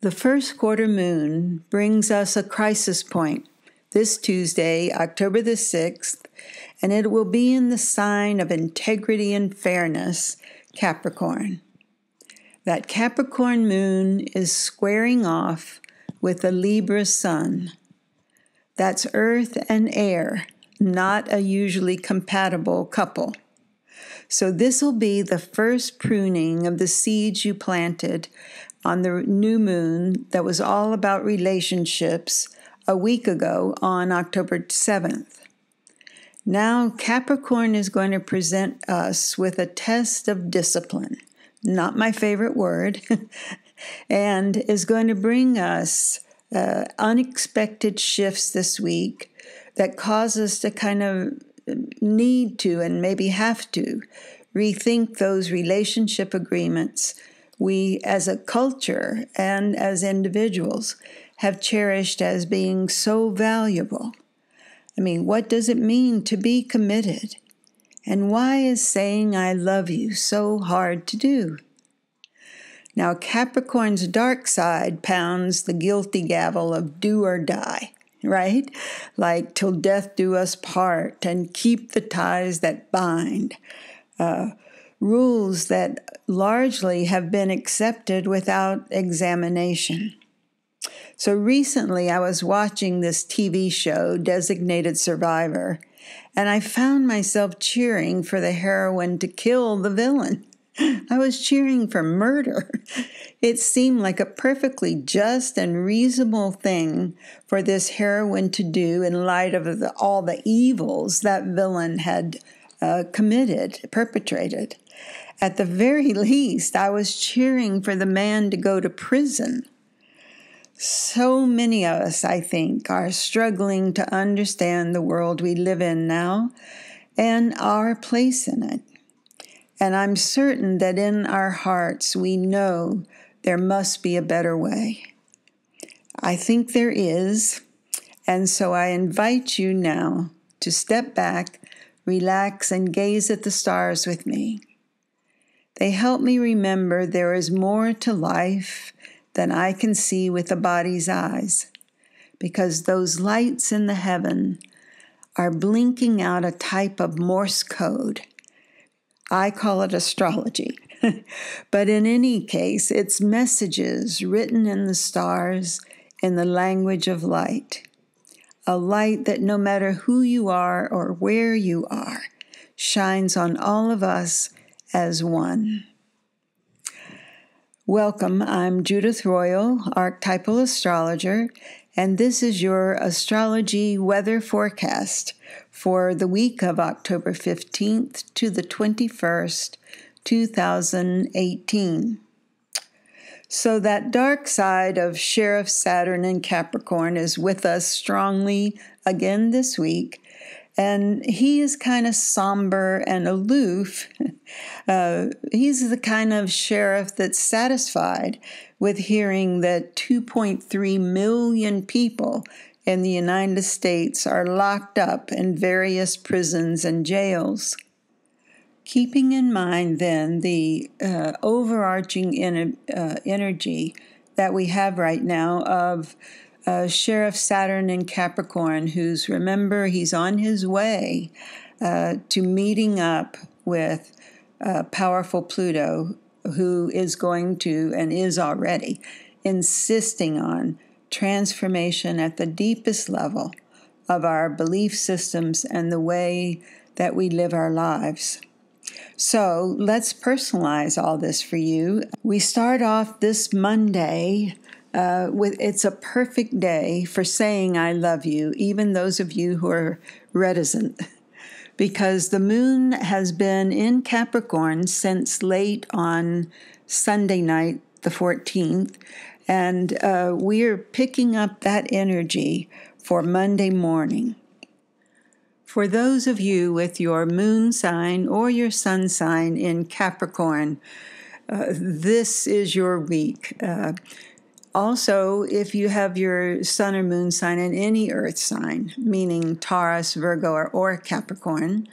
The first quarter moon brings us a crisis point this Tuesday, October the 6th, and it will be in the sign of integrity and fairness, Capricorn. That Capricorn moon is squaring off with the Libra sun. That's earth and air, not a usually compatible couple. So this will be the first pruning of the seeds you planted on the new moon that was all about relationships a week ago on October 7th. Now Capricorn is going to present us with a test of discipline, not my favorite word, and is going to bring us unexpected shifts this week that cause us to kind of need to and maybe have to rethink those relationship agreements we as a culture and as individuals have cherished as being so valuable. I mean, what does it mean to be committed? And why is saying I love you so hard to do? Now, Capricorn's dark side pounds the guilty gavel of do or die, right? Like till death do us part and keep the ties that bind. Rules that largely have been accepted without examination. So recently I was watching this TV show, Designated Survivor, and I found myself cheering for the heroine to kill the villain. I was cheering for murder. It seemed like a perfectly just and reasonable thing for this heroine to do in light of all the evils that villain had perpetrated. At the very least, I was cheering for the man to go to prison. So many of us, I think, are struggling to understand the world we live in now and our place in it. And I'm certain that in our hearts we know there must be a better way. I think there is, and so I invite you now to step back, relax, and gaze at the stars with me. They help me remember there is more to life than I can see with the body's eyes, because those lights in the heaven are blinking out a type of Morse code. I call it astrology, but in any case, it's messages written in the stars in the language of light, a light that no matter who you are or where you are, shines on all of us as one. Welcome, I'm Judith Royal, archetypal astrologer, and this is your astrology weather forecast for the week of October 15th to the 21st, 2018. So that dark side of Sheriff Saturn in Capricorn is with us strongly again this week, and he is kind of somber and aloof. He's the kind of sheriff that's satisfied with hearing that 2.3 million people in the United States are locked up in various prisons and jails. Keeping in mind, then, the overarching energy that we have right now of Sheriff Saturn in Capricorn, remember, he's on his way to meeting up with powerful Pluto, who is going to, and is already, insisting on transformation at the deepest level of our belief systems and the way that we live our lives. So let's personalize all this for you. We start off this Monday it's a perfect day for saying I love you, even those of you who are reticent, because the moon has been in Capricorn since late on Sunday night, the 14th, and we're picking up that energy for Monday morning. For those of you with your moon sign or your sun sign in Capricorn, this is your week. Also, if you have your sun or moon sign in any earth sign, meaning Taurus, Virgo, or Capricorn,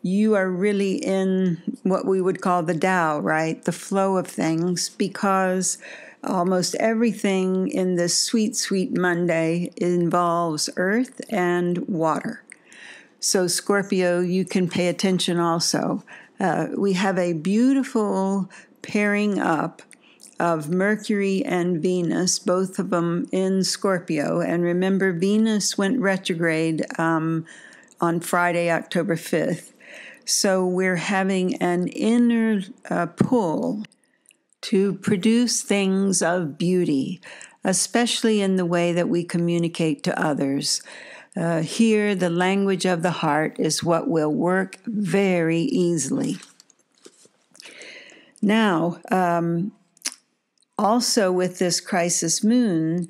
you are really in what we would call the Tao, right? The flow of things, because almost everything in this sweet, sweet Monday involves earth and water. So Scorpio, you can pay attention also. We have a beautiful pairing up of Mercury and Venus, both of them in Scorpio. And remember, Venus went retrograde on Friday, October 5th. So we're having an inner pull to produce things of beauty, especially in the way that we communicate to others. Here, the language of the heart is what will work very easily. Now, also with this crisis moon,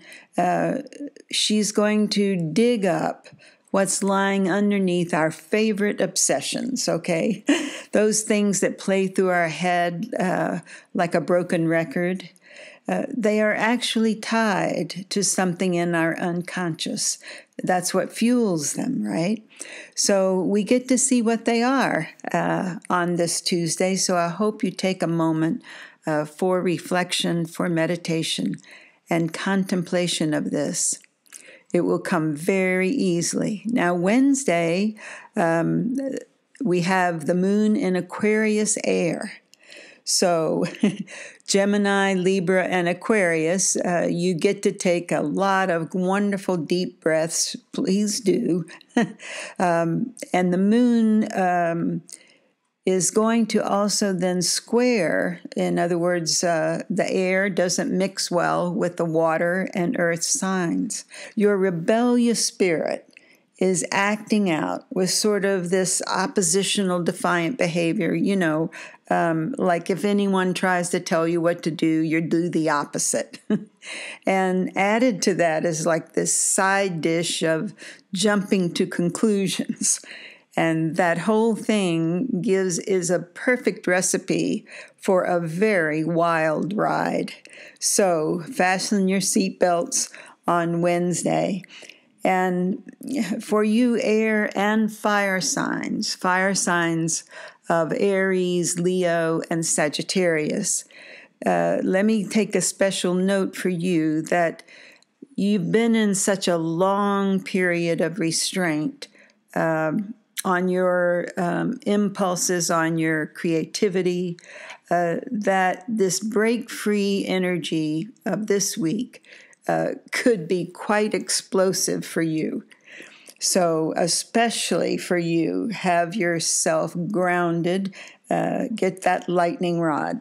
she's going to dig up what's lying underneath our favorite obsessions, okay? Those things that play through our head like a broken record. They are actually tied to something in our unconscious. That's what fuels them, right? So we get to see what they are on this Tuesday. So I hope you take a moment for reflection, for meditation, and contemplation of this. It will come very easily. Now, Wednesday, we have the moon in Aquarius air. So Gemini, Libra, and Aquarius, you get to take a lot of wonderful deep breaths. Please do. And the moon is going to also then square. In other words, the air doesn't mix well with the water and earth signs. Your rebellious spirit is acting out with sort of this oppositional defiant behavior, like if anyone tries to tell you what to do, you do the opposite. And added to that is like this side dish of jumping to conclusions. And that whole thing is a perfect recipe for a very wild ride. So fasten your seatbelts on Wednesday. And for you air and fire signs of Aries, Leo, and Sagittarius, let me take a special note for you that you've been in such a long period of restraint on your impulses, on your creativity, that this break-free energy of this week could be quite explosive for you. So especially for you, have yourself grounded, get that lightning rod.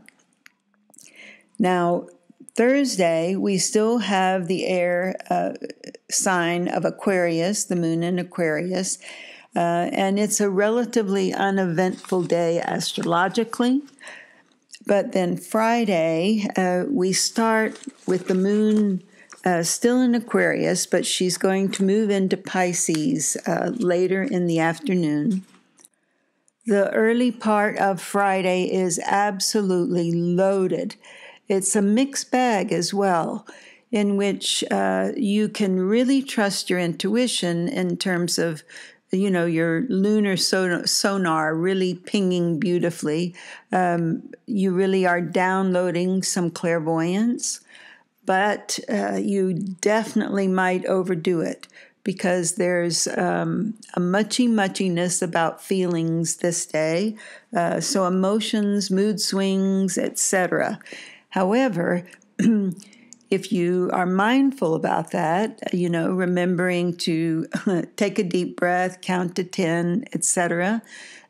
Now, Thursday, we still have the air sign of Aquarius, the moon in Aquarius, and it's a relatively uneventful day astrologically. But then Friday, we start with the moon still in Aquarius, but she's going to move into Pisces later in the afternoon. The early part of Friday is absolutely loaded. It's a mixed bag as well, in which you can really trust your intuition in terms of, your lunar sonar really pinging beautifully. You really are downloading some clairvoyance, but you definitely might overdo it because there's a muchiness about feelings this day. So emotions, mood swings, etc. However, if you are mindful about that, remembering to take a deep breath, count to 10, etc.,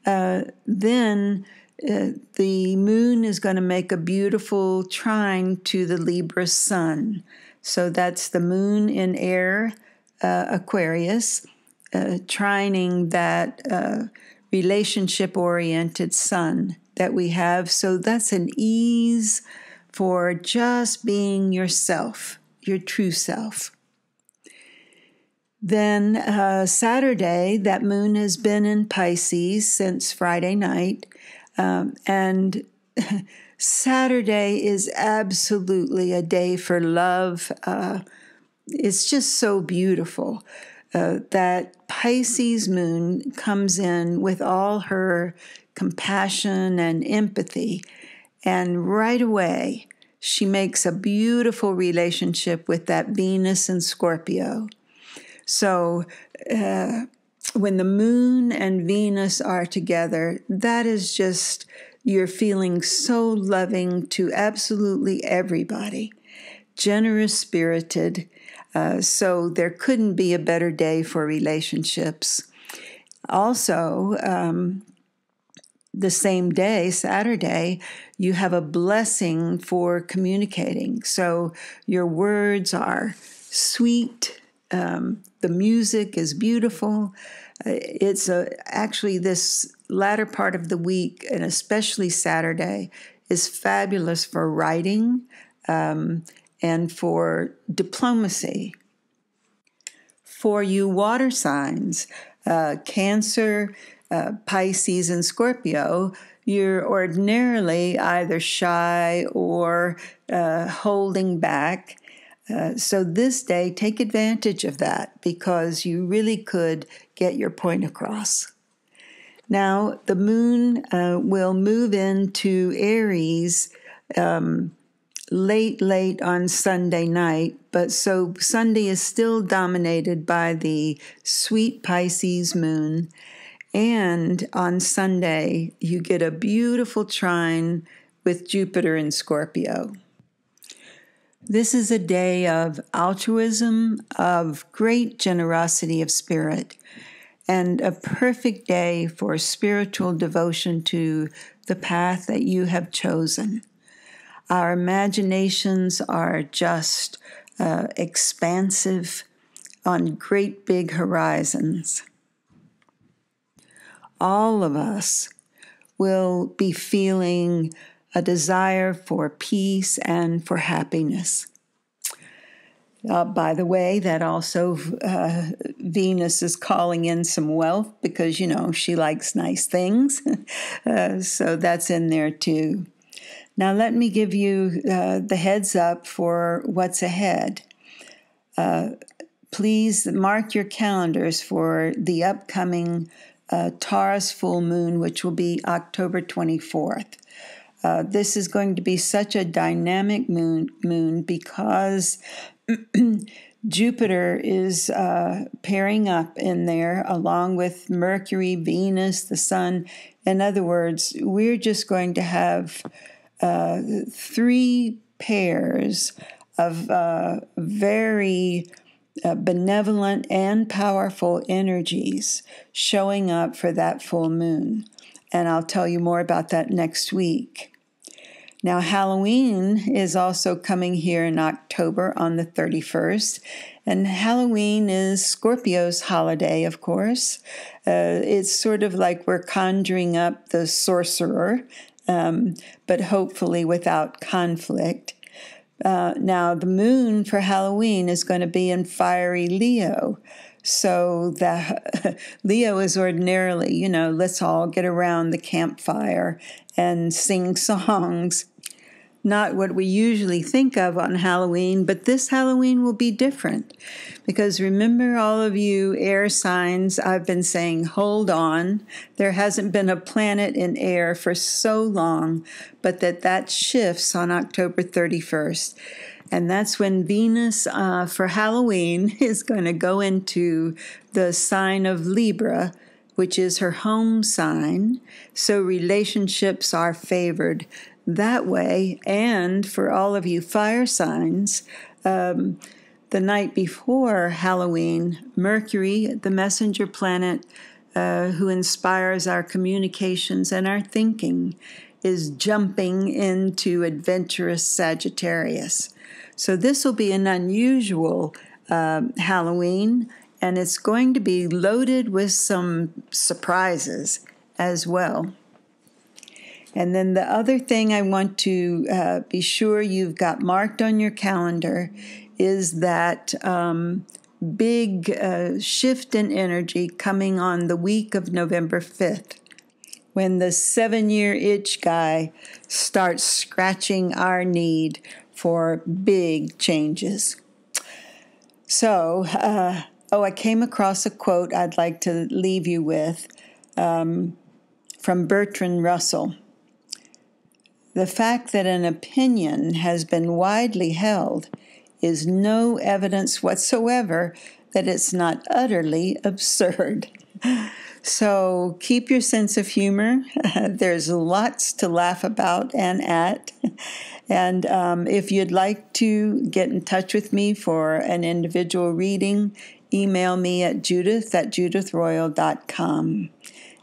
then the moon is going to make a beautiful trine to the Libra sun. So that's the moon in air, Aquarius, trining that relationship-oriented sun that we have. So that's an ease for just being yourself, your true self. Then Saturday, that moon has been in Pisces since Friday night. And Saturday is absolutely a day for love. It's just so beautiful that Pisces moon comes in with all her compassion and empathy. And right away, she makes a beautiful relationship with that Venus and Scorpio. So when the moon and Venus are together, that is just, you're feeling so loving to absolutely everybody, generous spirited. So there couldn't be a better day for relationships. Also, the same day, Saturday, you have a blessing for communicating. So your words are sweet. The music is beautiful. It's actually this latter part of the week, and especially Saturday, is fabulous for writing and for diplomacy. For you water signs, Cancer, Pisces, and Scorpio, you're ordinarily either shy or holding back. So this day, take advantage of that because you really could get your point across. Now, the moon will move into Aries late on Sunday night, but so Sunday is still dominated by the sweet Pisces moon. And on Sunday, you get a beautiful trine with Jupiter in Scorpio. This is a day of altruism, of great generosity of spirit, and a perfect day for spiritual devotion to the path that you have chosen. Our imaginations are just expansive on great big horizons. All of us will be feeling a desire for peace and for happiness. By the way, that also Venus is calling in some wealth because, she likes nice things. So that's in there too. Now let me give you the heads up for what's ahead. Please mark your calendars for the upcoming Taurus full moon, which will be October 24th. This is going to be such a dynamic moon because Jupiter is pairing up in there along with Mercury, Venus, the Sun. In other words, we're just going to have 3 pairs of very benevolent and powerful energies showing up for that full moon. And I'll tell you more about that next week. Now, Halloween is also coming here in October on the 31st. And Halloween is Scorpio's holiday, of course. It's sort of like we're conjuring up the sorcerer, but hopefully without conflict. Now, the moon for Halloween is going to be in fiery Leo. So Leo is ordinarily, let's all get around the campfire and sing songs. Not what we usually think of on Halloween, but this Halloween will be different. Because remember, all of you air signs, I've been saying, hold on. There hasn't been a planet in air for so long, but that shifts on October 31st. And that's when Venus, for Halloween, is going to go into the sign of Libra, which is her home sign. So relationships are favored that way. And for all of you fire signs, the night before Halloween, Mercury, the messenger planet who inspires our communications and our thinking, is jumping into adventurous Sagittarius. So this will be an unusual Halloween, and it's going to be loaded with some surprises as well. And then the other thing I want to be sure you've got marked on your calendar is that big shift in energy coming on the week of November 5th, when the 7-year itch guy starts scratching our need for big changes. So, I came across a quote I'd like to leave you with from Bertrand Russell. The fact that an opinion has been widely held is no evidence whatsoever that it's not utterly absurd. So keep your sense of humor. There's lots to laugh about and at. And if you'd like to get in touch with me for an individual reading, email me at judith@judithroyal.com.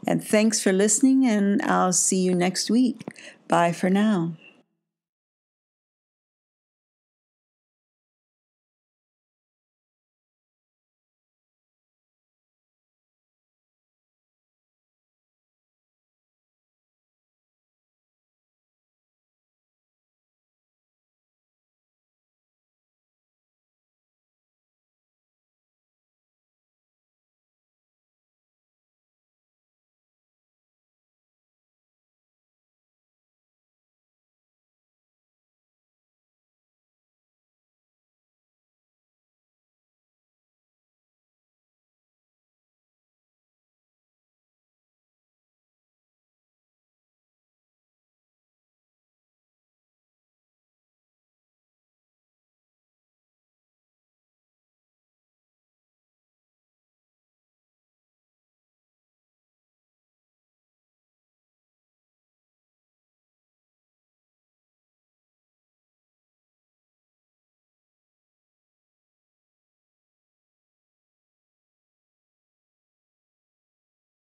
And thanks for listening, and I'll see you next week. Bye for now.